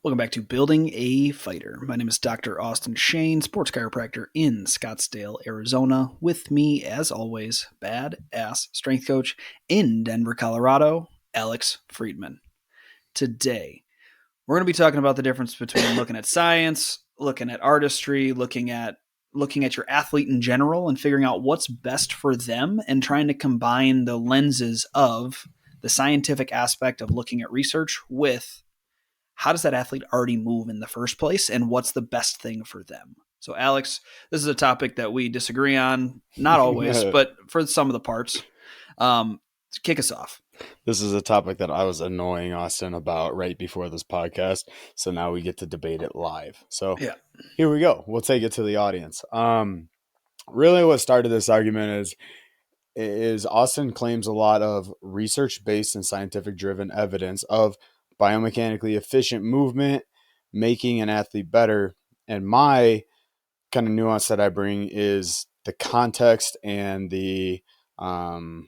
Welcome back to Building a Fighter. My name is Dr. Austin Shane, sports chiropractor in Scottsdale, Arizona. With me, as always, badass strength coach in Denver, Colorado, Alex Friedman. Today, we're going to be talking about the difference between looking at science, looking at artistry, looking at your athlete in general, and figuring out what's best for them, and trying to combine the lenses of the scientific aspect of looking at research with how does that athlete already move in the first place, and what's the best thing for them? So, Alex, this is a topic that we disagree on, not always, but for some of the parts. Kick us off. This is a topic that I was annoying Austin about right before this podcast, so now we get to debate it live. So Here we go. We'll take it to the audience. Really what started this argument is Austin claims a lot of research-based and scientific-driven evidence of biomechanically efficient movement, making an athlete better. And my kind of nuance that I bring is the context and the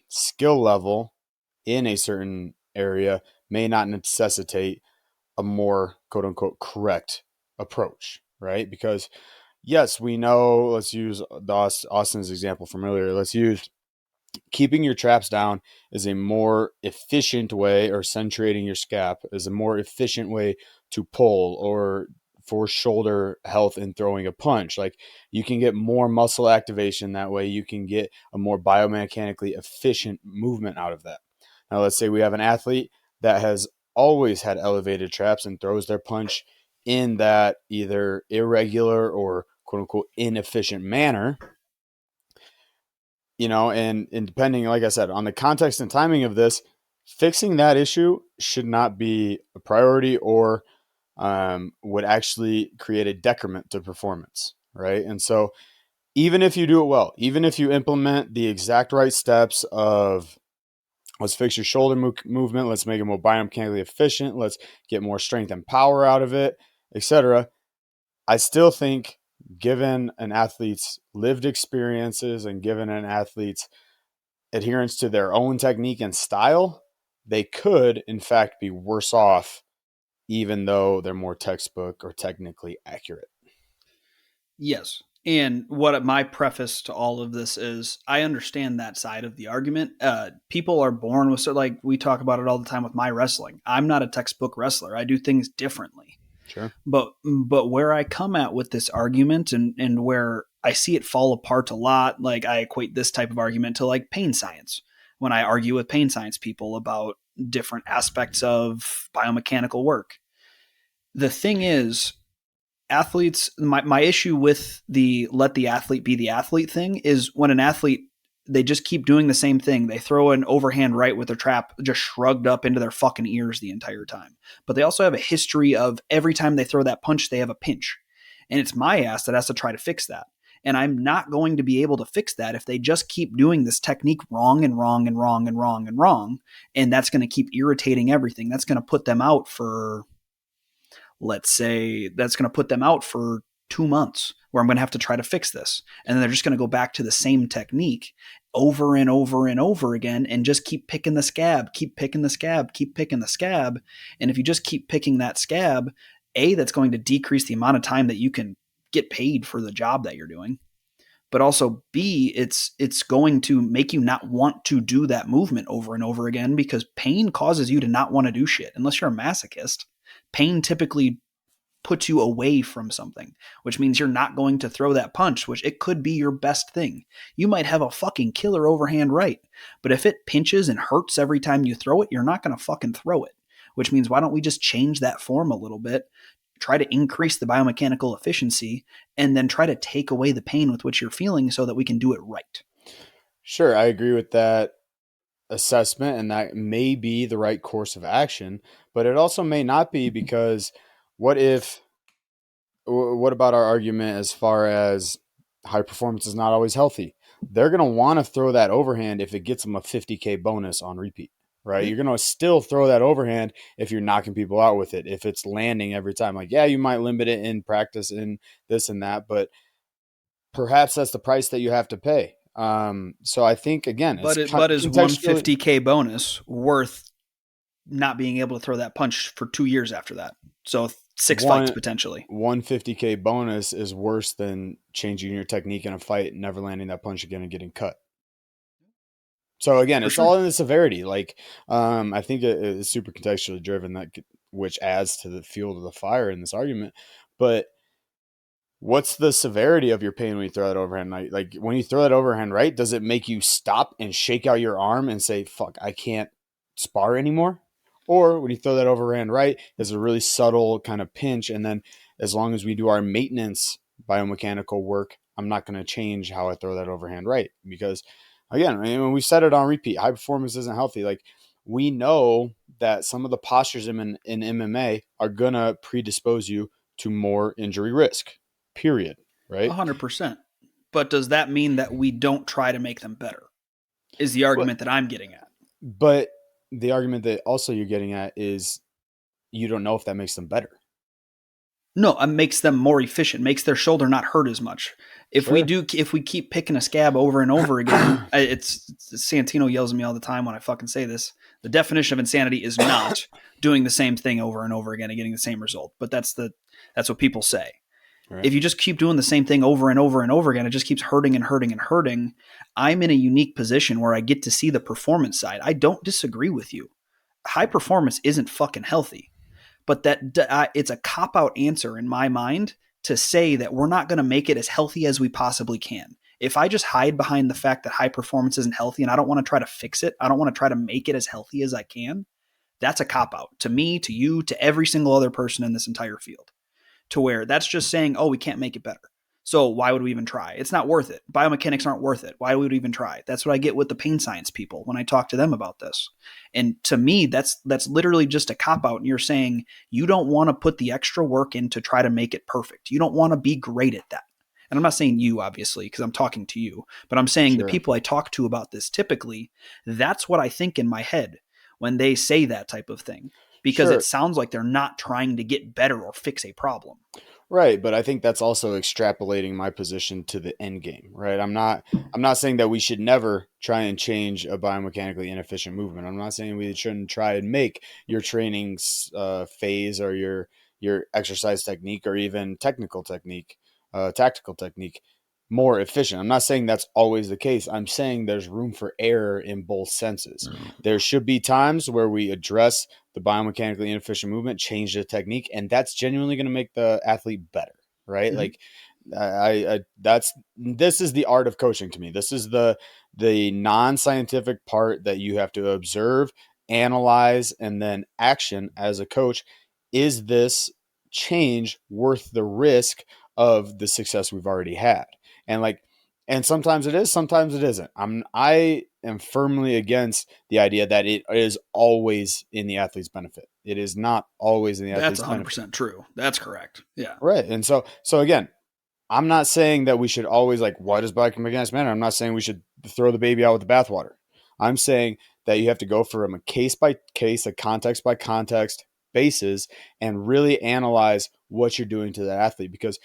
skill level in a certain area may not necessitate a more quote unquote correct approach, right? Because yes, we know, let's use Austin's example from earlier. Let's use keeping your traps down is a more efficient way, or centrating your scap is a more efficient way to pull or for shoulder health in throwing a punch. Like, you can get more muscle activation that way. You can get a more biomechanically efficient movement out of that. Now, let's say we have an athlete that has always had elevated traps and throws their punch in that either irregular or quote unquote inefficient manner. And depending, like I said, on the context and timing of this, fixing that issue should not be a priority or would actually create a decrement to performance, right? And so even if you do it well, even if you implement the exact right steps of let's fix your shoulder movement, let's make it more biomechanically efficient, let's get more strength and power out of it, etc., I still think given an athlete's lived experiences and given an athlete's adherence to their own technique and style, they could, in fact, be worse off, even though they're more textbook or technically accurate. Yes. And what my preface to all of this is, I understand that side of the argument. People are born with, like we talk about it all the time with my wrestling. I'm not a textbook wrestler. I do things differently. Sure. But where I come at with this argument and where I see it fall apart a lot, like I equate this type of argument to like pain science. When I argue with pain science people about different aspects of biomechanical work. The thing is, athletes, my issue with the let the athlete be the athlete thing is when an athlete, they just keep doing the same thing. They throw an overhand right with their trap just shrugged up into their fucking ears the entire time. But they also have a history of every time they throw that punch, they have a pinch. And it's my ass that has to try to fix that. And I'm not going to be able to fix that if they just keep doing this technique wrong and wrong and wrong and wrong and wrong. And that's going to keep irritating everything. That's going to put them out for, let's say, that's going to put them out for 2 months where I'm going to have to try to fix this. And then they're just going to go back to the same technique over and over and over again and just keep picking the scab, keep picking the scab, keep picking the scab. And if you just keep picking that scab, A, that's going to decrease the amount of time that you can get paid for the job that you're doing. But also B, it's going to make you not want to do that movement over and over again because pain causes you to not want to do shit. Unless you're a masochist, pain typically puts you away from something, which means you're not going to throw that punch, which it could be your best thing. You might have a fucking killer overhand right, but if it pinches and hurts every time you throw it, you're not going to fucking throw it, which means why don't we just change that form a little bit, try to increase the biomechanical efficiency, and then try to take away the pain with which you're feeling so that we can do it right. Sure, I agree with that assessment, and that may be the right course of action, but it also may not be, because what about our argument as far as high performance is not always healthy? They're going to want to throw that overhand if it gets them a 50K bonus on repeat, right? You're going to still throw that overhand if you're knocking people out with it, if it's landing every time. Like, yeah, you might limit it in practice and this and that, but perhaps that's the price that you have to pay. So I think, again, but is 150K bonus worth not being able to throw that punch for 2 years after that? So 6 fights one potentially. 150K bonus is worse than changing your technique in a fight, never landing that punch again and getting cut. So again, For it's sure. all in the severity. Like, I think it's super contextually driven, which adds to the fuel to the fire in this argument. But what's the severity of your pain when you throw that overhand right? Like when you throw that overhand right, does it make you stop and shake out your arm and say, fuck, I can't spar anymore? Or when you throw that overhand right, there's a really subtle kind of pinch. And then as long as we do our maintenance biomechanical work, I'm not going to change how I throw that overhand right. Because again, I mean, when we set it on repeat, high performance isn't healthy. Like we know that some of the postures in MMA are going to predispose you to more injury risk, period. Right. 100%. But does that mean that we don't try to make them better? Is the But, argument that I'm getting at. but the argument that also you're getting at is you don't know if that makes them better. No, it makes them more efficient, makes their shoulder not hurt as much. If Sure. we keep picking a scab over and over again, it's Santino yells at me all the time when I fucking say this. The definition of insanity is not doing the same thing over and over again and getting the same result. But that's what people say. Right. If you just keep doing the same thing over and over and over again, it just keeps hurting and hurting and hurting. I'm in a unique position where I get to see the performance side. I don't disagree with you. High performance isn't fucking healthy, but it's a cop out answer in my mind to say that we're not going to make it as healthy as we possibly can. If I just hide behind the fact that high performance isn't healthy and I don't want to try to fix it, I don't want to try to make it as healthy as I can, that's a cop out to me, to you, to every single other person in this entire field. To where that's just saying, oh, we can't make it better. So why would we even try? It's not worth it. Biomechanics aren't worth it. Why would we even try? That's what I get with the pain science people when I talk to them about this. And to me, that's literally just a cop out. And you're saying you don't want to put the extra work in to try to make it perfect. You don't want to be great at that. And I'm not saying you, obviously, because I'm talking to you, but I'm saying the Sure. people I talk to about this typically, that's what I think in my head when they say that type of thing, because Sure. it sounds like they're not trying to get better or fix a problem. Right, but I think that's also extrapolating my position to the end game, right? I'm not saying that we should never try and change a biomechanically inefficient movement. I'm not saying we shouldn't try and make your training phase or your exercise technique or even tactical technique more efficient. I'm not saying that's always the case. I'm saying there's room for error in both senses. There should be times where we address the biomechanically inefficient movement, change the technique, and that's genuinely going to make the athlete better, right? Mm-hmm. Like this is the art of coaching to me. This is the non-scientific part that you have to observe, analyze, and then action as a coach. Is this change worth the risk of the success we've already had? And sometimes it is, sometimes it isn't. I am firmly against the idea that it is always in the athlete's benefit. It is not always in the That's athlete's benefit. 100% true. That's correct. Yeah. Right. And so again, I'm not saying that we should always like, why does biomechanics matter? I'm not saying we should throw the baby out with the bathwater. I'm saying that you have to go from a case by case, a context by context basis, and really analyze what you're doing to that athlete. Because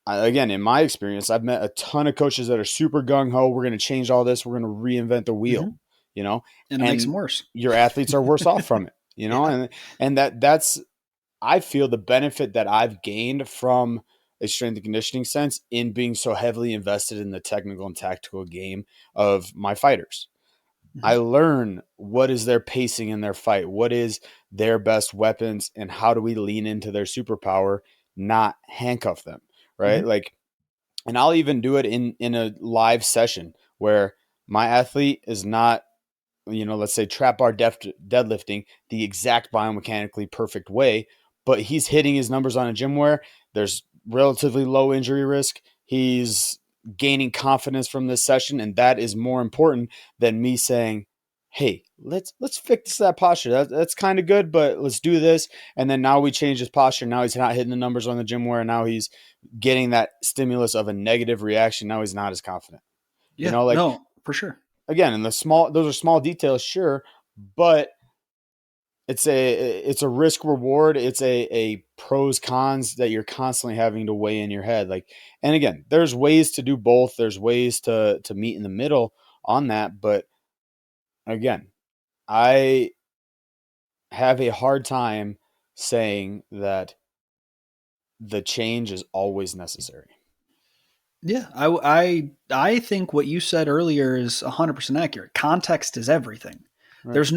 again, in my experience, I've met a ton of coaches that are super gung ho. We're going to change all this. We're going to reinvent the wheel, Mm-hmm. you know, And it makes them and worse. your athletes are worse off from it, you know, Yeah. and that's, I feel the benefit that I've gained from a strength and conditioning sense in being so heavily invested in the technical and tactical game of my fighters. Mm-hmm. I learn what is their pacing in their fight, what is their best weapons, and how do we lean into their superpower, not handcuff them, right? Mm-hmm. Like, and I'll even do it in a live session where my athlete is not, let's say trap bar deadlifting the exact biomechanically perfect way, but he's hitting his numbers on a gym where there's relatively low injury risk. He's gaining confidence from this session, and that is more important than me saying, "Hey, let's fix that posture. That's kind of good, but let's do this." And then now we change his posture. Now he's not hitting the numbers on the gym where now he's getting that stimulus of a negative reaction. Now he's not as confident. Yeah. Like No, for sure. again, and those are small details, sure, but it's a risk reward. It's a pros cons that you're constantly having to weigh in your head. Like, and again, there's ways to do both. There's ways to meet in the middle on that. But again, I have a hard time saying that the change is always necessary. Yeah, I think what you said earlier is 100% accurate. Context is everything. Right. There's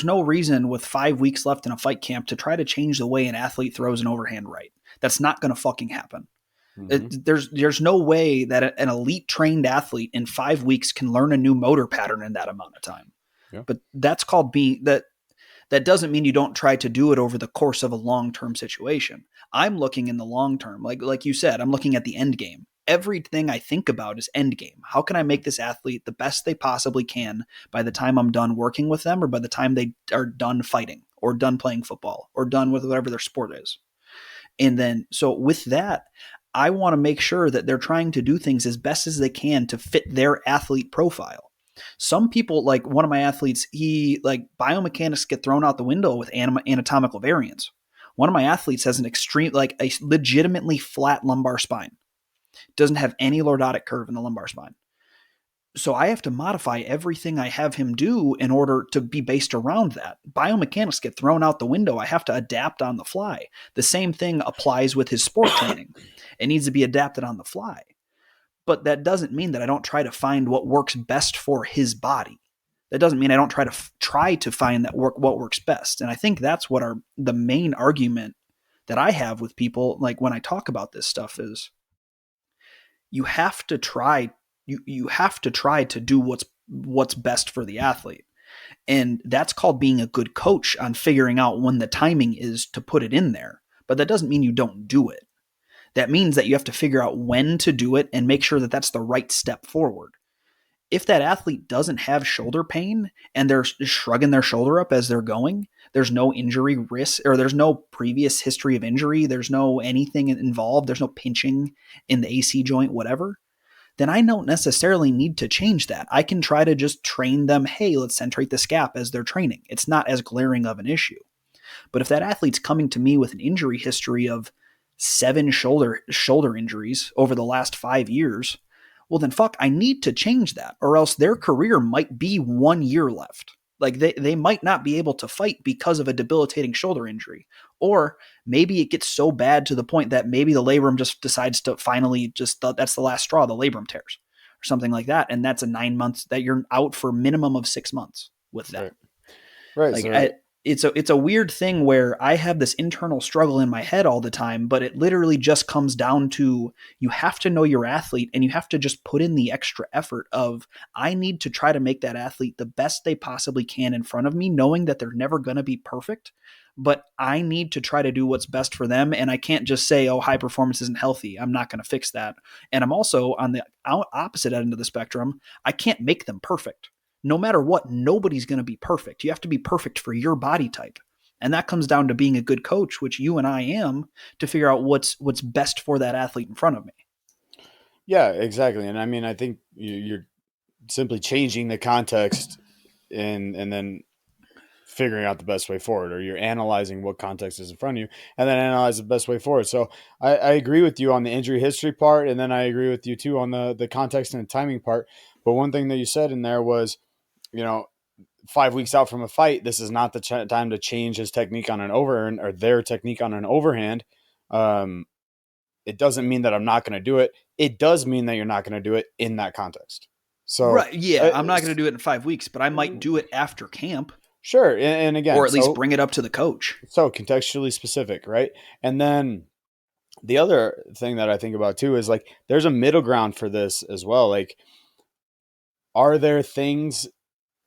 no reason with 5 weeks left in a fight camp to try to change the way an athlete throws an overhand right. That's not going to fucking happen. There's no way that an elite trained athlete in 5 weeks can learn a new motor pattern in that amount of time. Yeah. But that's called being that. That doesn't mean you don't try to do it over the course of a long-term situation. I'm looking in the long term, like you said, I'm looking at the end game. Everything I think about is end game. How can I make this athlete the best they possibly can by the time I'm done working with them, or by the time they are done fighting, or done playing football, or done with whatever their sport is? And then, so with that, I want to make sure that they're trying to do things as best as they can to fit their athlete profile. Some people, like one of my athletes, he like biomechanics get thrown out the window with anatomical variance. One of my athletes has an extreme, like a legitimately flat lumbar spine. Doesn't have any lordotic curve in the lumbar spine. So I have to modify everything I have him do in order to be based around that. Biomechanics get thrown out the window. I have to adapt on the fly. The same thing applies with his sport training. It needs to be adapted on the fly. But that doesn't mean that I don't try to find what works best for his body. That doesn't mean I don't try to find what works best. And I think that's what the main argument that I have with people, like when I talk about this stuff, is you have to try you have to try to do what's best for the athlete. And that's called being a good coach on figuring out when the timing is to put it in there. But that doesn't mean you don't do it. That means that you have to figure out when to do it and make sure that that's the right step forward. If that athlete doesn't have shoulder pain and they're shrugging their shoulder up as they're going, there's no injury risk, or there's no previous history of injury, there's no anything involved, there's no pinching in the AC joint, whatever, then I don't necessarily need to change that. I can try to just train them, hey, let's centrate the scap as they're training. It's not as glaring of an issue. But if that athlete's coming to me with an injury history of 7 shoulder injuries over the last 5 years, well then fuck, I need to change that, or else their career might be 1 year left. Like they might not be able to fight because of a debilitating shoulder injury. Or maybe it gets so bad to the point that maybe the labrum just decides to finally that's the last straw, the labrum tears or something like that. And that's a 9 months that you're out for minimum of 6 months with that. Right. Like it's a weird thing where I have this internal struggle in my head all the time, but it literally just comes down to you have to know your athlete and you have to just put in the extra effort of I need to try to make that athlete the best they possibly can in front of me, knowing that they're never going to be perfect, but I need to try to do what's best for them. And I can't just say, oh, high performance isn't healthy. I'm not going to fix that. And I'm also on the opposite end of the spectrum. I can't make them perfect. No matter what, nobody's going to be perfect. You have to be perfect for your body type. And that comes down to being a good coach, which you and I am, to figure out what's best for that athlete in front of me. Yeah, exactly. And I mean, I think you're simply changing the context and then figuring out the best way forward, or you're analyzing what context is in front of you and then analyze the best way forward. So I agree with you on the injury history part. And then I agree with you too on the context and the timing part. But one thing that you said in there was, 5 weeks out from a fight, this is not the time to change his technique on an overhand or their technique on an overhand. It doesn't mean that I'm not going to do it. It does mean that you're not going to do it in that context. So, right. Yeah. I'm not going to do it in 5 weeks, but I might do it after camp. Sure. And again, or at least bring it up to the coach. So contextually specific, right? And then the other thing that I think about too is like, there's a middle ground for this as well. Like,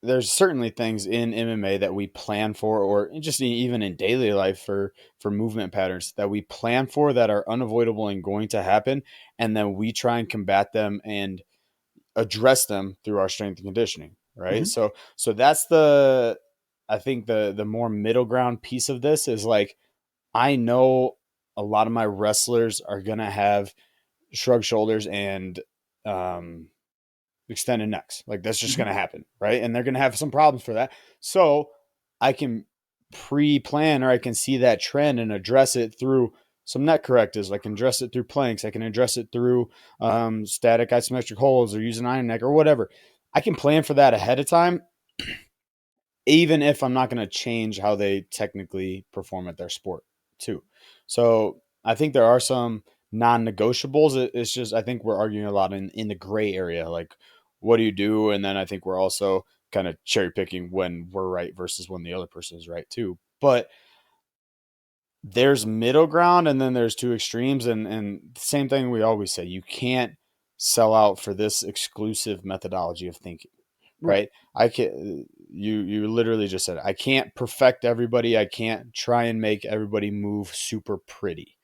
there's certainly things in MMA that we plan for, or just even in daily life for movement patterns that we plan for that are unavoidable and going to happen. And then we try and combat them and address them through our strength and conditioning. Right. Mm-hmm. So that's I think the more middle ground piece of this is like, I know a lot of my wrestlers are going to have shrugged shoulders and, extended necks. Like that's just going to happen. Right. And they're going to have some problems for that. So I can pre-plan, or I can see that trend and address it through some neck correctives. I can address it through planks. I can address it through static isometric holds or using iron neck or whatever. I can plan for that ahead of time, even if I'm not going to change how they technically perform at their sport too. So I think there are some non-negotiables. It's just I think we're arguing a lot in the gray area, like what do you do, and then I think we're also kind of cherry picking when we're right versus when the other person is right too. But there's middle ground and then there's two extremes, and same thing we always say, you can't sell out for this exclusive methodology of thinking, right? I can't, you literally just said, I can't perfect everybody. I can't try and make everybody move super pretty.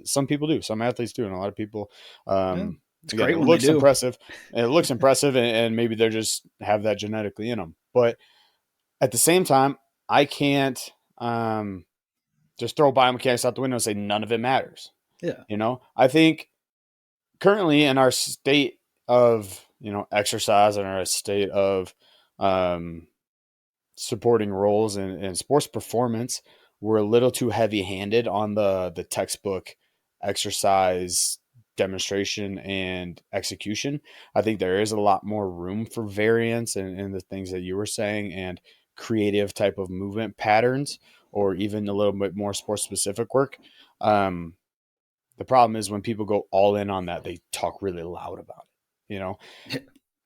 Some people do, some athletes do, and a lot of people, Yeah, it's again, great it when they looks do. impressive. It looks impressive, and maybe they're just have that genetically in them. But at the same time, I can't, just throw biomechanics out the window and say none of it matters. Yeah. I think currently in our state of, exercise and our state of um, supporting roles in sports performance, we're a little too heavy handed on the textbook exercise demonstration and execution. I think there is a lot more room for variance in the things that you were saying and creative type of movement patterns, or even a little bit more sports specific work. Um, the problem is when people go all in on that, they talk really loud about it.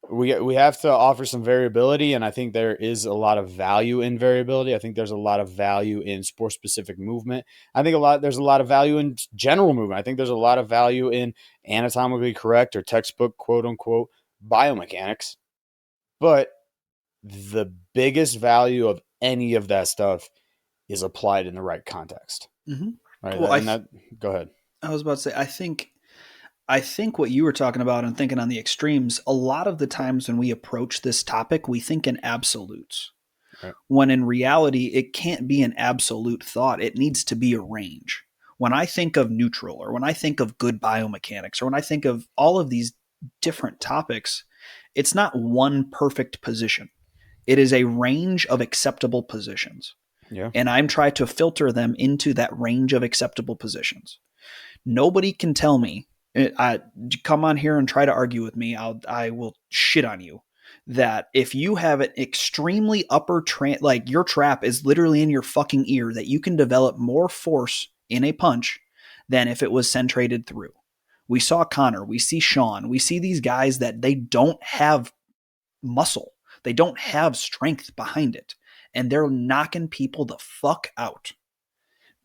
We have to offer some variability, and I think there is a lot of value in variability. I think there's a lot of value in sport specific movement. I think there's a lot of value in general movement. I think there's a lot of value in anatomically correct or textbook quote unquote biomechanics. But the biggest value of any of that stuff is applied in the right context. Mm-hmm. Right. Well, And that go ahead. I was about to say, I think what you were talking about and thinking on the extremes, a lot of the times when we approach this topic, we think in absolutes. Right. When in reality, it can't be an absolute thought. It needs to be a range. When I think of neutral, or when I think of good biomechanics, or when I think of all of these different topics, it's not one perfect position. It is a range of acceptable positions. Yeah. And I'm trying to filter them into that range of acceptable positions. Nobody can tell me, come on here and try to argue with me. I will shit on you. That if you have an extremely like your trap is literally in your fucking ear, that you can develop more force in a punch than if it was centrated through. We saw Connor, we see Sean, we see these guys that they don't have muscle, they don't have strength behind it, and they're knocking people the fuck out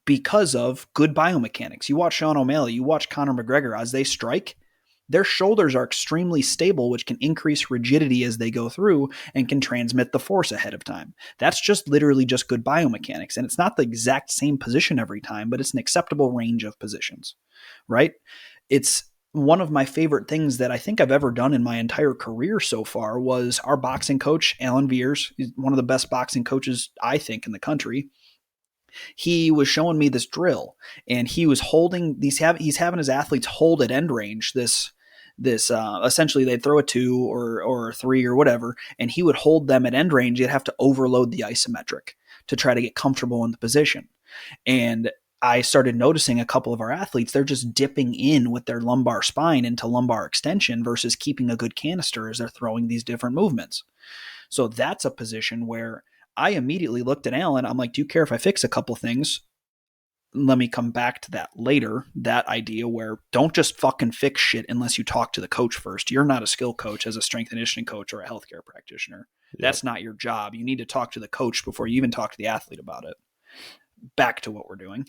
because of good biomechanics. You watch Sean O'Malley, you watch Conor McGregor, as they strike, their shoulders are extremely stable, which can increase rigidity as they go through and can transmit the force ahead of time. That's just literally just good biomechanics. And it's not the exact same position every time, but it's an acceptable range of positions, right? It's one of my favorite things that I think I've ever done in my entire career so far was our boxing coach, Alan Veers. He's one of the best boxing coaches, I think, in the country. He was showing me this drill, and he was holding he's having his athletes hold at end range this essentially they'd throw a 2 or a 3 or whatever, and he would hold them at end range. You'd have to overload the isometric to try to get comfortable in the position. And I started noticing a couple of our athletes, they're just dipping in with their lumbar spine into lumbar extension versus keeping a good canister as they're throwing these different movements. So that's a position where I immediately looked at Alan. I'm like, do you care if I fix a couple things? Let me come back to that later. That idea where don't just fucking fix shit unless you talk to the coach first. You're not a skill coach as a strength and conditioning coach or a healthcare practitioner. Yep. That's not your job. You need to talk to the coach before you even talk to the athlete about it. Back to what we're doing.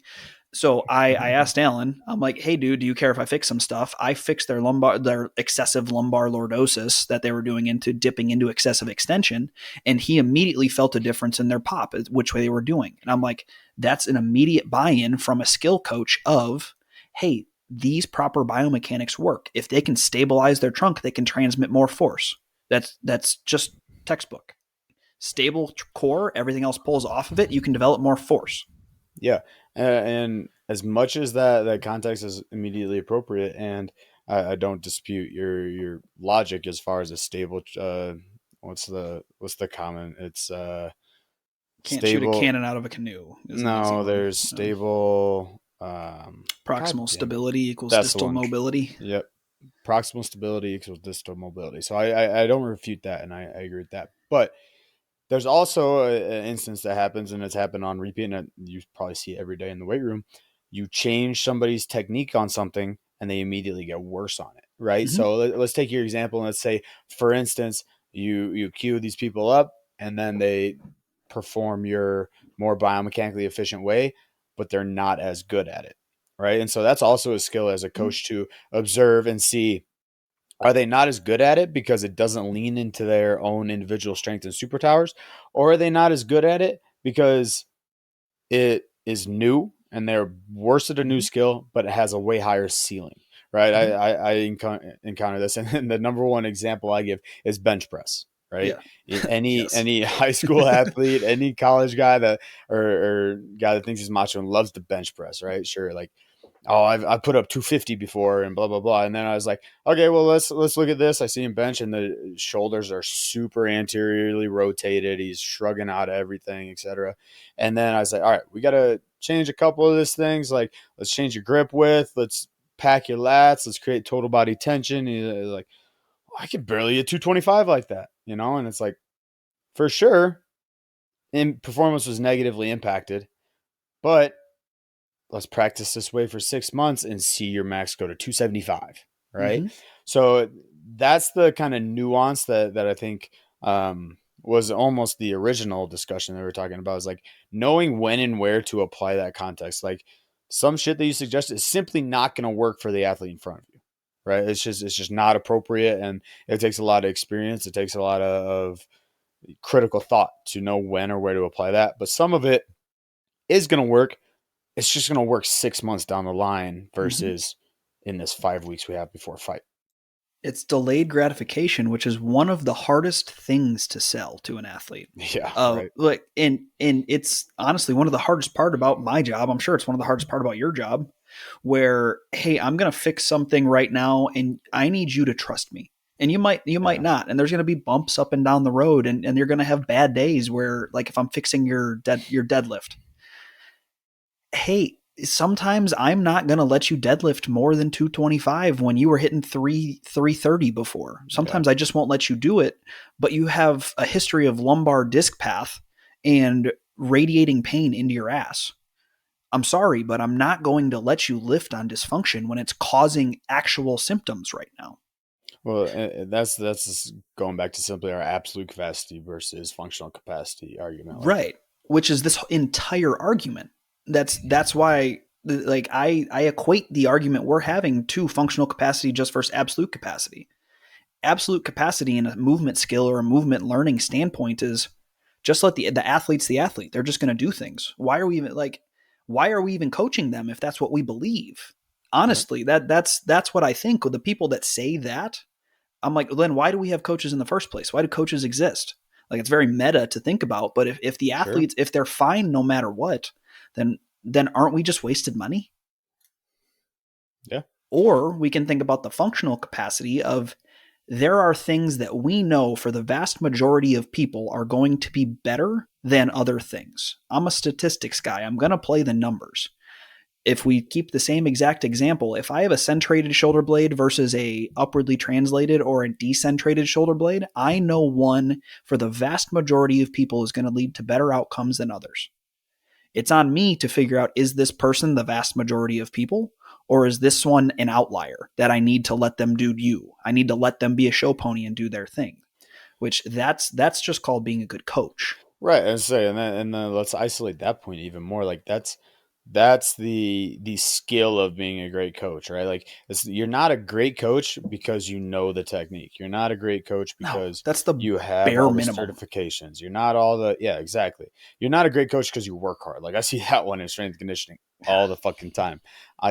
So I asked Alan, I'm like, hey, dude, do you care if I fix some stuff? I fixed their excessive lumbar lordosis that they were doing into dipping into excessive extension. And he immediately felt a difference in their pop, which way they were doing. And I'm like, that's an immediate buy-in from a skill coach of, hey, these proper biomechanics work. If they can stabilize their trunk, they can transmit more force. That's just textbook. Stable core, everything else pulls off of it. You can develop more force. Yeah, and as much as that context is immediately appropriate, and I don't dispute your logic as far as a stable. What's the common? It's Can't shoot a stable. cannon out of a canoe is an easy No, one. there's stable. Proximal stability equals that's the distal one. mobility. Yep, proximal stability equals distal mobility. So I don't refute that, and I agree with that, but there's also an instance that happens, and it's happened on repeat, and you probably see it every day in the weight room. you change somebody's technique on something and they immediately get worse on it, right? Mm-hmm. So let's take your example and let's say, for instance, you cue these people up and then they perform your more biomechanically efficient way, but they're not as good at it, right? And so that's also a skill as a coach to observe and see, are they not as good at it because it doesn't lean into their own individual strength and superpowers, or are they not as good at it because it is new and they're worse at a new Mm-hmm. skill, but it has a way higher ceiling, right? Mm-hmm. I encounter this, and the number one example I give is bench press, right? Yeah. Yes. Any high school athlete, any college guy that or guy that thinks he's macho and loves to bench press, right? Sure, like, oh, I put up 250 before and blah blah blah, and then I was like, okay, well let's look at this. I see him bench and the shoulders are super anteriorly rotated. He's shrugging out everything, etc. And then I was like, all right, we got to change a couple of these things. Like, let's change your grip width. Let's pack your lats. Let's create total body tension. He's like, oh, I could barely get 225 like that, you know. And it's like, for sure, and performance was negatively impacted, but let's practice this way for 6 months and see your max go to 275, right? Mm-hmm. So that's the kind of nuance that I think was almost the original discussion that we were talking about, is like knowing when and where to apply that context. Like, some shit that you suggest is simply not going to work for the athlete in front of you, right? It's just not appropriate, and it takes a lot of experience. It takes a lot of critical thought to know when or where to apply that. But some of it is going to work. It's just going to work 6 months down the line Mm-hmm. versus in this 5 weeks we have before a fight. It's delayed gratification, which is one of the hardest things to sell to an athlete. Yeah, right. Like, and it's honestly one of the hardest part about my job. I'm sure it's one of the hardest part about your job, where, hey, I'm going to fix something right now, and I need you to trust me. And you might Yeah. not, and there's going to be bumps up and down the road, and you're going to have bad days where, like, if I'm fixing your deadlift, hey, sometimes I'm not going to let you deadlift more than 225 when you were hitting 330 before. Yeah. Sometimes I just won't let you do it, but you have a history of lumbar disc path and radiating pain into your ass. I'm sorry, but I'm not going to let you lift on dysfunction when it's causing actual symptoms right now. Well, that's just going back to simply our absolute capacity versus functional capacity argument. Like, Right. Which is this entire argument. That's why, like, I equate the argument we're having to functional capacity just versus absolute capacity. Absolute capacity in a movement skill or a movement learning standpoint is just let the athlete's the athlete. They're just going to do things. Why are we even coaching them if that's what we believe? yep, Honestly, that's what I think. With the people that say that, I'm like, then why do we have coaches in the first place? Why do coaches exist? Like, it's very meta to think about, but if the sure. athletes, if they're fine no matter what, then aren't we just wasted money? Yeah. Or we can think about the functional capacity of, there are things that we know for the vast majority of people are going to be better than other things. I'm a statistics guy. I'm going to play the numbers. If we keep the same exact example, if I have a centrated shoulder blade versus a upwardly translated or a decentrated shoulder blade, I know one for the vast majority of people is going to lead to better outcomes than others. It's on me to figure out, is this person the vast majority of people, or is this one an outlier that I need to let them do you? I need to let them be a show pony and do their thing. Which that's just called being a good coach. Right. And say, and then let's isolate that point even more. Like, that's the skill of being a great coach, right? Like, you're not a great coach because you know the technique. You're not a great coach No, because that's the you have bare all the minimum. certifications. You're not all the yeah, exactly. You're not a great coach because you work hard. Like, I see that one in strength and conditioning all the fucking time.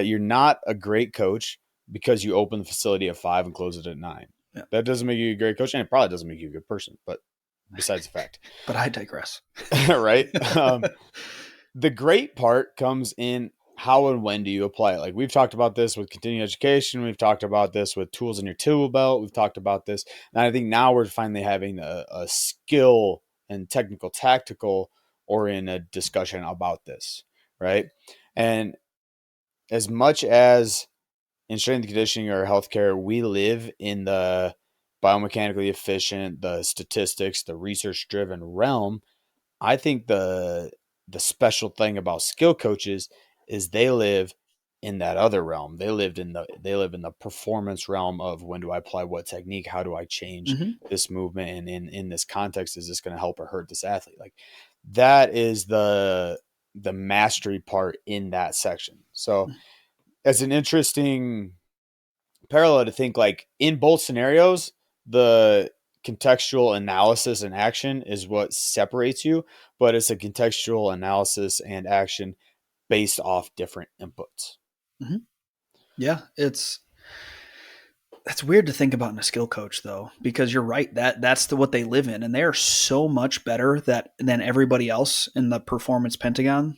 You're not a great coach because you open the facility at 5 and close it at 9. Yeah. That doesn't make you a great coach, and it probably doesn't make you a good person. But besides the fact, But I digress. right? The great part comes in how and when do you apply it. Like, we've talked about this with continuing education. We've talked about this with tools in your tool belt. We've talked about this. And I think now we're finally having a skill and technical, tactical oriented discussion about this, right? And as much as in strength and conditioning or healthcare, we live in the biomechanically efficient, the statistics, the research driven realm. I think the special thing about skill coaches is they live in that other realm. They live in the performance realm of when do I apply what technique? How do I change this movement? And in this context, is this going to help or hurt this athlete? Like that is the mastery part in that section. So it's an interesting parallel to think like in both scenarios, the contextual analysis and action is what separates you, but it's a contextual analysis and action based off different inputs. Mm-hmm. Yeah, it's weird to think about in a skill coach though, because you're right, that's what they live in, and they are so much better than everybody else in the performance pentagon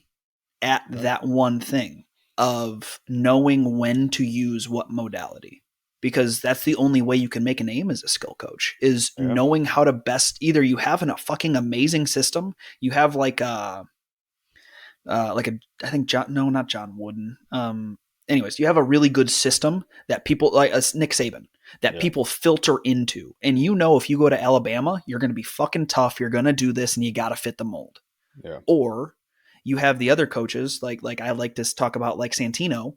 at that one thing of knowing when to use what modality. Because that's the only way you can make a name as a skill coach is knowing how to best, either you have a fucking amazing system, you have like a I think not John Wooden. Anyways, you have a really good system that people like Nick Saban that people filter into, and if you go to Alabama, you're going to be fucking tough. You're going to do this, and you got to fit the mold. Yeah. Or you have the other coaches like I like to talk about like Santino,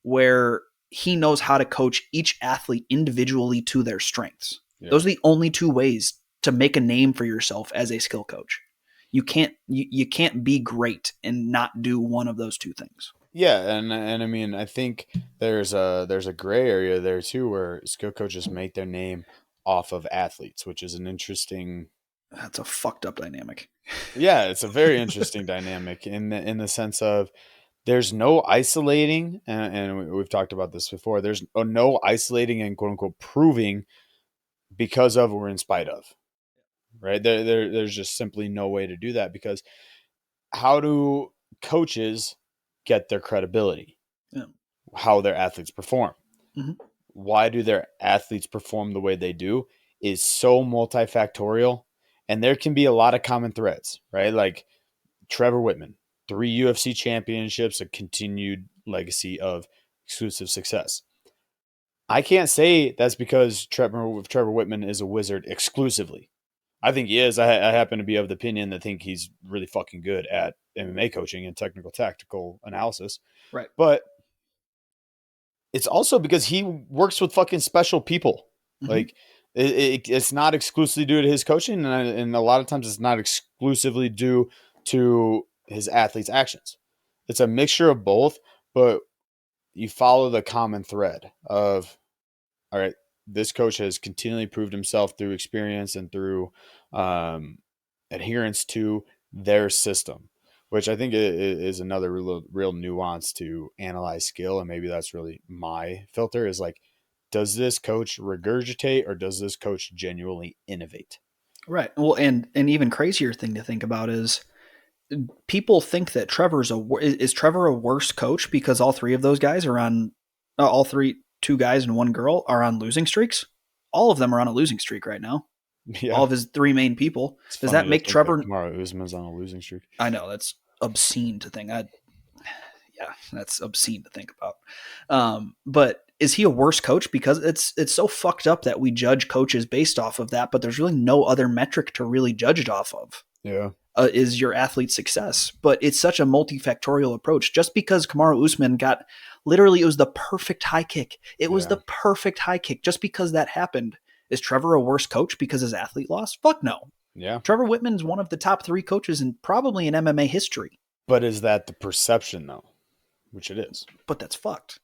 where he knows how to coach each athlete individually to their strengths. Yeah. Those are the only two ways to make a name for yourself as a skill coach. You can't be great and not do one of those two things. Yeah, and I mean, I think there's a gray area there too, where skill coaches make their name off of athletes, which is an interesting. That's a fucked up dynamic. Yeah, it's a very interesting dynamic in the sense of there's no isolating, and we've talked about this before. There's no isolating and quote unquote proving because of or in spite of. Right? There's just simply no way to do that, because how do coaches get their credibility? Yeah. How their athletes perform. Mm-hmm. Why do their athletes perform the way they do is so multifactorial, and there can be a lot of common threads, right? Like Trevor Whitman, 3 UFC championships, a continued legacy of exclusive success. I can't say that's because Trevor Whitman is a wizard exclusively. I think he is. I happen to be of the opinion that think he's really fucking good at MMA coaching and technical tactical analysis. Right. But it's also because he works with fucking special people. Mm-hmm. Like it's not exclusively due to his coaching, and a lot of times it's not exclusively due to his athletes' actions. It's a mixture of both, but you follow the common thread of, all right, this coach has continually proved himself through experience and through adherence to their system, which I think is another real nuance to analyze skill. And maybe that's really my filter is like, does this coach regurgitate or does this coach genuinely innovate? Right. Well, and an even crazier thing to think about is people think that is Trevor a worse coach because all three of those guys are on two guys and one girl are on losing streaks. All of them are on a losing streak right now. Yeah. All of his three main people. Does that make Trevor? That Kamaru Usman's on a losing streak. I know, that's obscene to think. That's obscene to think about. But is he a worse coach? Because it's so fucked up that we judge coaches based off of that, but there's really no other metric to really judge it off of. Yeah. Is your athlete's success. But it's such a multifactorial approach. Just because Kamaru Usman got literally, it was the perfect high kick. It was the perfect high kick. Just because that happened, is Trevor a worse coach because his athlete lost? Fuck no. Yeah. Trevor Whitman's one of the top 3 coaches in probably in MMA history. But is that the perception though? Which it is. But that's fucked.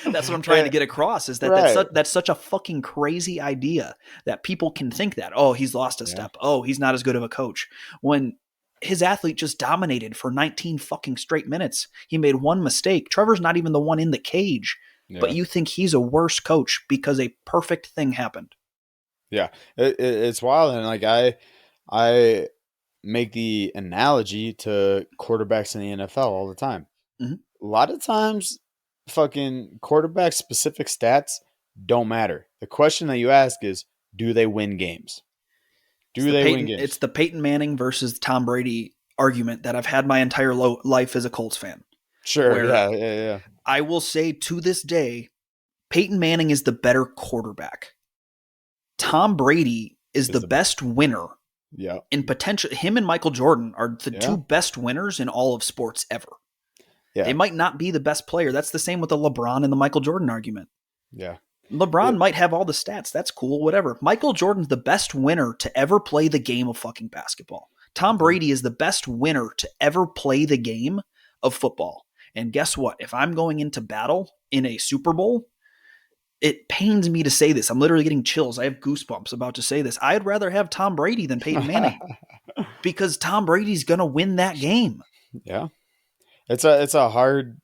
That's what I'm trying to get across is that that's such a fucking crazy idea that people can think that, oh, he's lost a step. Oh, he's not as good of a coach. When his athlete just dominated for 19 fucking straight minutes. He made one mistake. Trevor's not even the one in the cage, but you think he's a worse coach because a perfect thing happened. Yeah, it's wild. And like I make the analogy to quarterbacks in the NFL all the time. Mm-hmm. A lot of times fucking quarterback specific stats don't matter. The question that you ask is, do they win games? Win games? It's the Peyton Manning versus Tom Brady argument that I've had my entire life as a Colts fan. Sure, yeah. I will say to this day, Peyton Manning is the better quarterback. Tom Brady is the best winner Yeah. In potential, him and Michael Jordan are the two Yeah. best winners in all of sports ever. They Yeah. might not be the best player. That's the same with the LeBron and the Michael Jordan argument. Yeah. LeBron might have all the stats. That's cool, whatever. Michael Jordan's the best winner to ever play the game of fucking basketball. Tom Yeah. Brady is the best winner to ever play the game of football. And guess what? If I'm going into battle in a Super Bowl, it pains me to say this. I'm literally getting chills. I have goosebumps about to say this. I'd rather have Tom Brady than Peyton Manning because Tom Brady's going to win that game. Yeah. It's a hard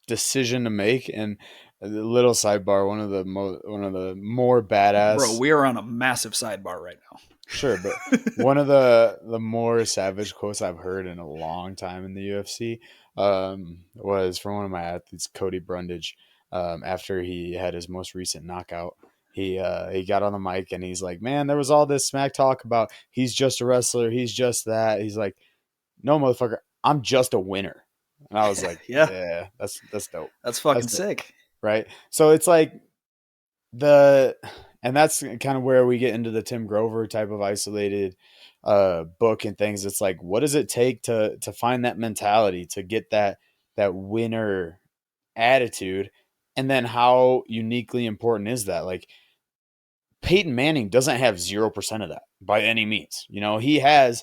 decision to make, and a little sidebar, one of the more Bro, badass. we are on a massive sidebar right now. Sure, but one of the more savage quotes I've heard in a long time in the UFC was from one of my athletes, Cody Brundage. After he had his most recent knockout, he got on the mic and he's like, "Man, there was all this smack talk about he's just a wrestler, he's just that." He's like, "No, motherfucker, I'm just a winner." And I was like, Yeah, "Yeah, that's dope. that's That's fucking dope." sick. Right? So it's like the and that's kind of where we get into the Tim Grover type of isolated book and things. It's like, what does it take to find that mentality, to get that winner attitude, and then how uniquely important is that? Like, Peyton Manning doesn't have 0% of that by any means. You know, he has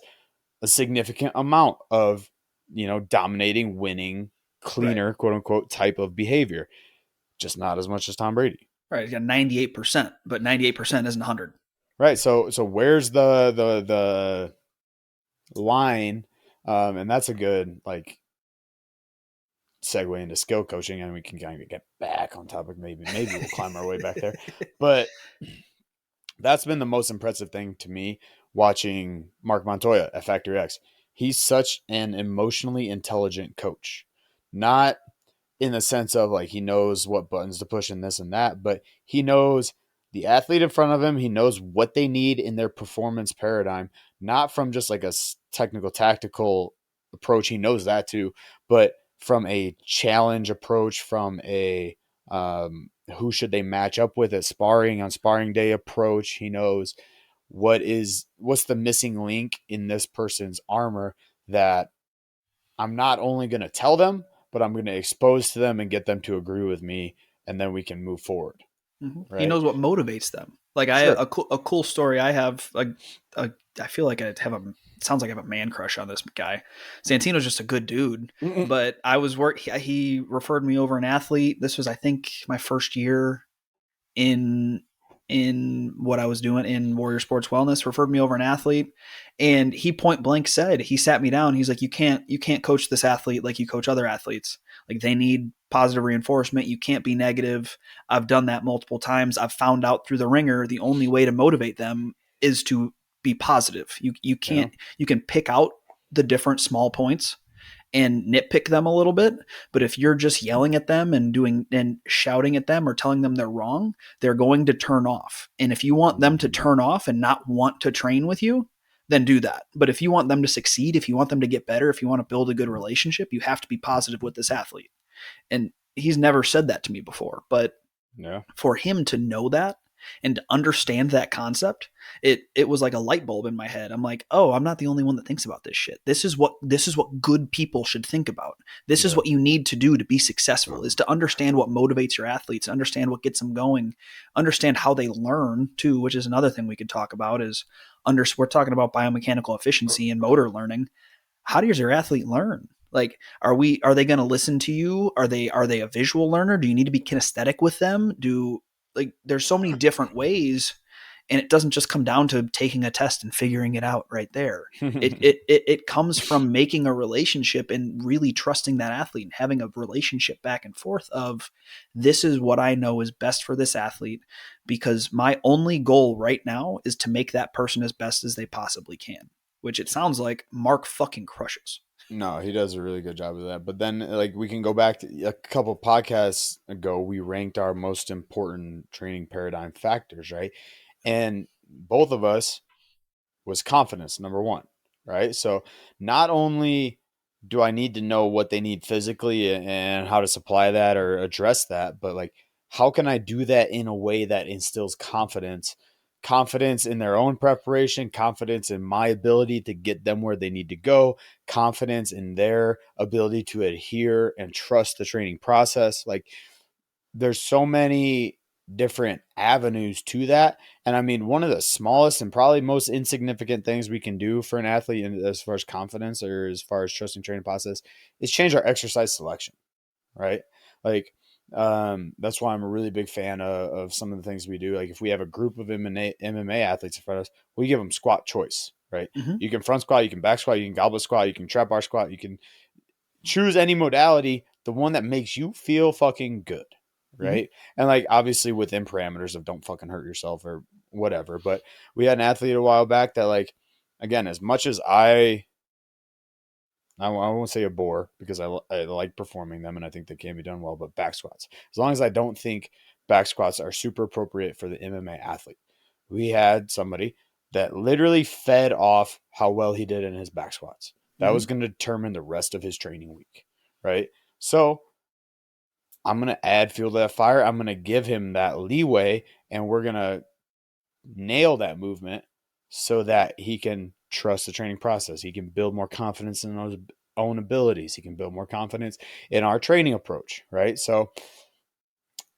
a significant amount of, dominating, winning, Right. cleaner, quote unquote, type of behavior, just not as much as Tom Brady. Right. He's got 98%, but 98% isn't 100. Right. So where's the line? And that's a good like segue into skill coaching, and we can kind of get back on topic. Maybe we'll climb our way back there. But that's been the most impressive thing to me watching Mark Montoya at Factory X. He's such an emotionally intelligent coach. Not in the sense of like he knows what buttons to push and this and that, but he knows the athlete in front of him. He knows what they need in their performance paradigm, not from just like a technical, tactical approach. He knows that too, but from a challenge approach, from a who should they match up with at sparring on sparring day approach. He knows what's the missing link in this person's armor that I'm not only going to tell them, but I'm going to expose to them and get them to agree with me, and then we can move forward. Mm-hmm. He Right? knows what motivates them. Like Sure. a cool story I have. I feel like I have it sounds like I have a man crush on this guy. Santino's just a good dude, Mm-mm. but he referred me over an athlete. This was I think my first year in what I was doing in Warrior Sports Wellness, referred me over an athlete, and he point blank said, he sat me down, he's like, you can't coach this athlete like you coach other athletes. Like, they need positive reinforcement. You can't be negative. I've done that multiple times. I've found out through the ringer the only way to motivate them is to be positive. You Yeah. can't you can pick out the different small points and nitpick them a little bit. But if you're just yelling at them and shouting at them or telling them they're wrong, they're going to turn off. And if you want them to turn off and not want to train with you, then do that. But if you want them to succeed, if you want them to get better, if you want to build a good relationship, you have to be positive with this athlete. And he's never said that to me before, but Yeah. for him to know that and to understand that concept, it was like a light bulb in my head. I'm like, oh, I'm not the only one that thinks about this shit. This is what good people should think about. This is Yeah. what you need to do to be successful, is to understand what motivates your athletes, understand what gets them going, understand how they learn too, which is another thing we could talk about. Is we're talking about biomechanical efficiency and motor learning. How does your athlete learn? Like, are they going to listen to you? Are they a visual learner? Do you need to be kinesthetic with them? There's so many different ways, and it doesn't just come down to taking a test and figuring it out right there. It comes from making a relationship and really trusting that athlete and having a relationship back and forth of, this is what I know is best for this athlete, because my only goal right now is to make that person as best as they possibly can, which it sounds like Mark fucking crushes. No, he does a really good job of that. But then, like, we can go back to a couple podcasts ago. We ranked our most important training paradigm factors, right? And both of us was confidence, number one, right? So not only do I need to know what they need physically and how to supply that or address that, but like, how can I do that in a way that instills confidence confidence in their own preparation, confidence in my ability to get them where they need to go, confidence in their ability to adhere and trust the training process. Like, there's so many different avenues to that. And I mean, one of the smallest and probably most insignificant things we can do for an athlete as far as confidence or as far as trusting training process is change our exercise selection, right? Like, that's why I'm a really big fan of some of the things we do. Like, if we have a group of MMA athletes in front of us, we give them squat choice, right? Mm-hmm. You can front squat, you can back squat, you can goblet squat, you can trap bar squat, you can choose any modality, the one that makes you feel fucking good, Mm-hmm. right? And like, obviously within parameters of don't fucking hurt yourself or whatever. But we had an athlete a while back that, like, again, as much as I won't say a bore because I like performing them and I think they can be done well, but back squats, as long as I don't think back squats are super appropriate for the MMA athlete, we had somebody that literally fed off how well he did in his back squats. That Mm-hmm. was going to determine the rest of his training week, right? So I'm going to add fuel to that fire. I'm going to give him that leeway, and we're going to nail that movement so that he can trust the training process. He can build more confidence in his own abilities. He can build more confidence in our training approach, right? So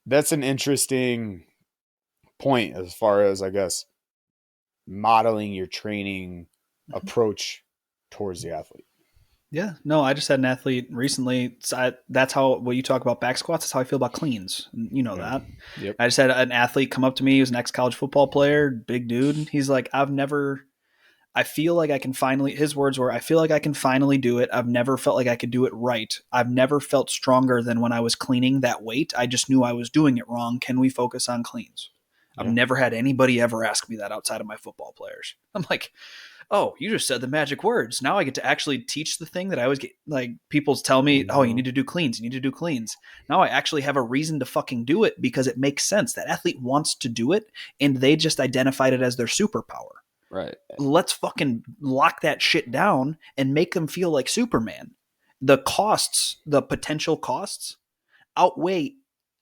that's an interesting point as far as, I guess, modeling your training Mm-hmm. approach towards the athlete. Yeah, no, I just had an athlete recently. That's how, what you talk about back squats, that's how I feel about cleans. You know Yeah. that. Yep. I just had an athlete come up to me. He was an ex-college football player, big dude. He's like, I feel like I can finally, his words were, I feel like I can finally do it. I've never felt like I could do it right. I've never felt stronger than when I was cleaning that weight. I just knew I was doing it wrong. Can we focus on cleans? I've Yeah. never had anybody ever ask me that outside of my football players. I'm like, oh, you just said the magic words. Now I get to actually teach the thing that I always get, like, people tell me, oh, you need to do cleans. You need to do cleans. Now I actually have a reason to fucking do it because it makes sense. That athlete wants to do it and they just identified it as their superpower. Right. Let's fucking lock that shit down and make them feel like Superman. The costs, the potential costs outweigh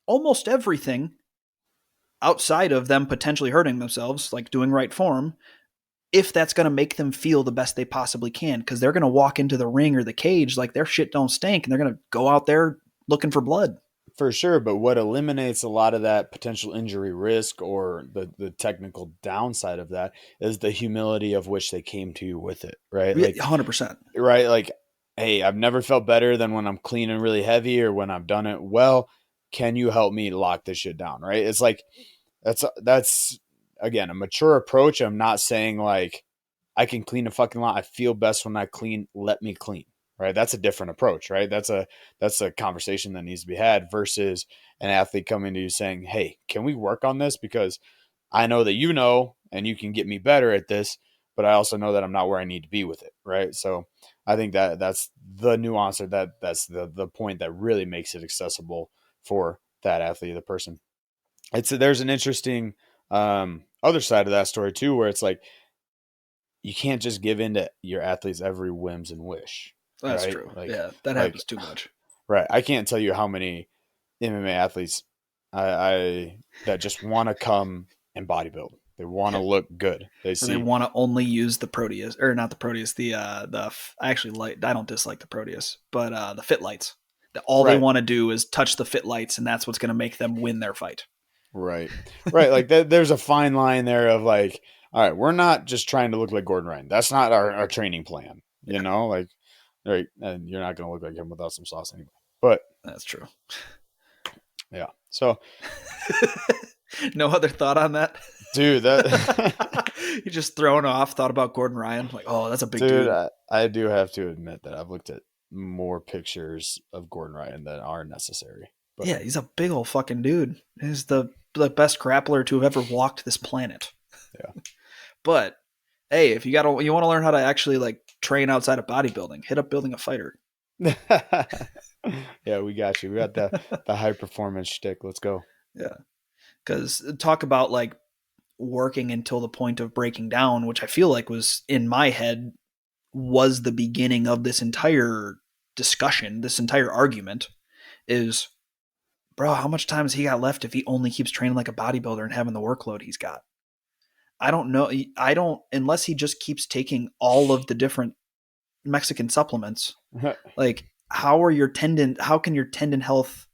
almost everything outside of them potentially hurting themselves, like doing right form, if that's going to make them feel the best they possibly can, because they're going to walk into the ring or the cage like their shit don't stink and they're going to go out there looking for blood. For sure, but what eliminates a lot of that potential injury risk or the technical downside of that is the humility of which they came to you with it, right? Yeah, Like, 100%. right, like, hey, I've never felt better than when I'm cleaning really heavy or when I've done it well. Can you help me lock this shit down, right? It's like, that's again a mature approach. I'm not saying like I can clean a fucking lot. I feel best when I clean. Let me clean. Right. That's a different approach, right? That's a conversation that needs to be had versus an athlete coming to you saying, hey, can we work on this? Because I know that you know, and you can get me better at this, but I also know that I'm not where I need to be with it. Right. So I think that that's the nuance, or that's the point that really makes it accessible for that athlete, the person. There's an interesting other side of that story too, where it's like, you can't just give in to your athletes' every whims and wish, That's right? true. Yeah, that Like, happens too much. right. I can't tell you how many MMA athletes I that just want to come and bodybuild. They want to Yeah. look good. They Or they see, want to only use the Proteus, or not the Proteus, I actually like, I don't dislike the Proteus, but the Fit Lights. All they right, want to do is touch the Fit Lights, and that's what's going to make them win their fight. right, right. Like there's a fine line there of like, all right, we're not just trying to look like Gordon Ryan. That's not our training plan. You Yeah, know, like, right, and you're not going to look like him without some sauce anyway. But that's true. yeah, so No other thought on that? dude, that You're just thrown off, thought about Gordon Ryan. Like, oh, that's a big dude, dude. I do have to admit that I've looked at more pictures of Gordon Ryan than are necessary. But Yeah, he's a big old fucking dude. He's the best grappler to have ever walked this planet. yeah, But hey, if you want to learn how to actually like train outside of bodybuilding, hit up Building a Fighter. yeah, we got you. We got the high performance shtick. Let's go. Yeah, because talk about like working until the point of breaking down, which I feel like was in my head was the beginning of this entire discussion, this entire argument is, bro, how much time has he got left if he only keeps training like a bodybuilder and having the workload he's got? I don't know. I don't, unless he just keeps taking all of the different Mexican supplements. Like, how can your tendon health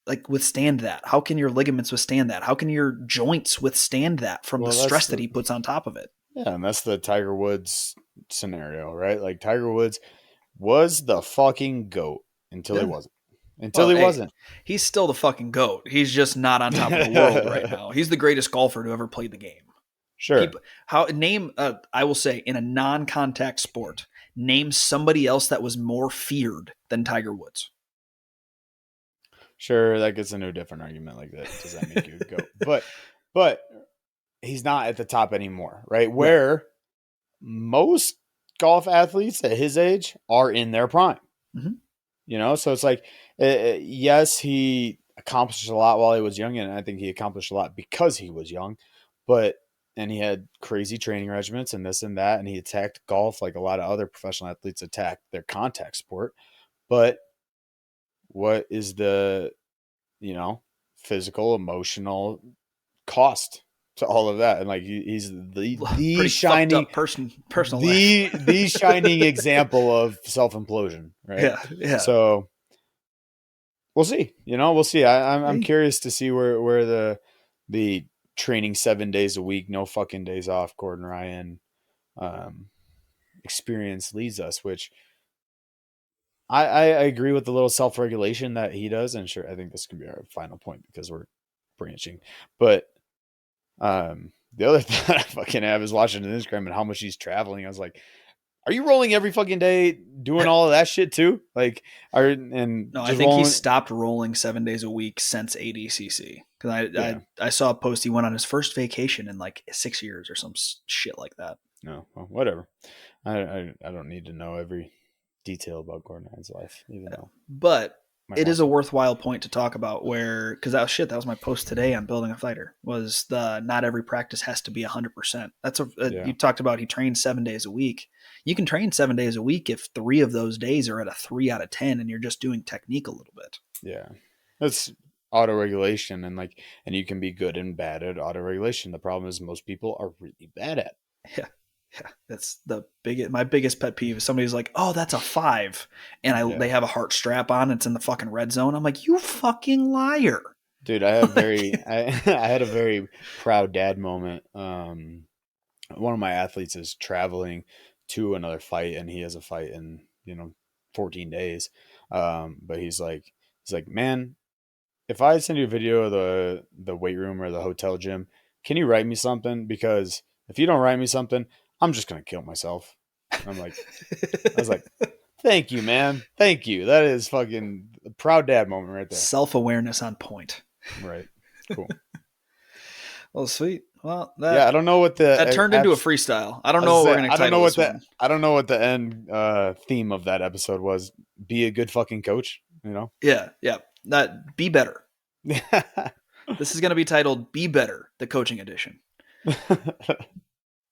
like withstand that? How can your ligaments withstand that? How can your joints withstand that from the Well, stress that he puts on top of it? yeah, and that's the Tiger Woods scenario, right? Like Tiger Woods was the fucking GOAT until he Yeah. wasn't. Until Well, he hey, wasn't. he's still the fucking GOAT. He's just not on top of the world right now. He's the greatest golfer to ever play the game. Sure. People, I will say, in a non-contact sport, name somebody else that was more feared than Tiger Woods. Sure, that gets into a different argument like that. Does that make you a GOAT? But he's not at the top anymore, right? Where most golf athletes at his age are in their prime. Mm-hmm. You know, so it's like, yes, he accomplished a lot while he was young, and I think he accomplished a lot because he was young. And he had crazy training regimens and this and that, and he attacked golf like a lot of other professional athletes attack their contact sport. But what is the, physical, emotional cost to all of that? And like he's the Pretty fucked shining up personal life. the shining example of self implosion, right? Yeah. So we'll see. We'll see. I'm Hey. curious to see where the training 7 days a week, no fucking days off, Gordon Ryan experience leads us. Which I agree with the little self regulation that he does, and sure, I think this could be our final point because we're branching. But the other thing that I fucking have is watching Instagram and how much he's traveling. I was like, are you rolling every fucking day doing all of that shit too? Like, No, I think he stopped rolling 7 days a week since ADCC. Because I saw a post he went on his first vacation in like 6 years or some shit like that. No, well, whatever. I don't need to know every detail about Gordon Ryan's life, even though. But it is a worthwhile point to talk about because that was my post today on Building a Fighter, was the not every practice has to be 100%. You talked about he trains 7 days a week. You can train 7 days a week if 3 of those days are at a 3 out of 10 and you're just doing technique a little bit. Yeah. That's auto regulation and you can be good and bad at auto regulation. The problem is most people are really bad at it. Yeah. Yeah, that's my biggest pet peeve. Is somebody's like, "Oh, that's a 5," and they have a heart strap on. It's in the fucking red zone. I'm like, "You fucking liar, dude!" I had a very proud dad moment. One of my athletes is traveling to another fight, and he has a fight in 14 days. But he's like, man, if I send you a video of the weight room or the hotel gym, can you write me something? Because if you don't write me something, I'm just going to kill myself. And I was like, thank you, man. Thank you. That is fucking a proud dad moment right there. Self-awareness on point. Right. Cool. Well, sweet. Well, I don't know what that turned into a freestyle. I don't know what we're going to title this one. I don't know what the end theme of that episode was. Be a good fucking coach, Yeah. Be better. This is going to be titled Be Better, the coaching edition.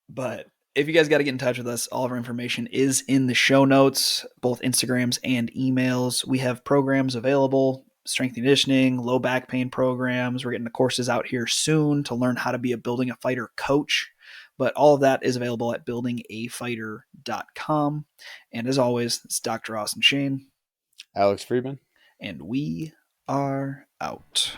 But if you guys got to get in touch with us, all of our information is in the show notes, both Instagrams and emails. We have programs available, strength and conditioning, low back pain programs. We're getting the courses out here soon to learn how to be a Building a Fighter coach. But all of that is available at buildingafighter.com. And as always, it's Dr. Austin Shane. Alex Friedman. And we are out.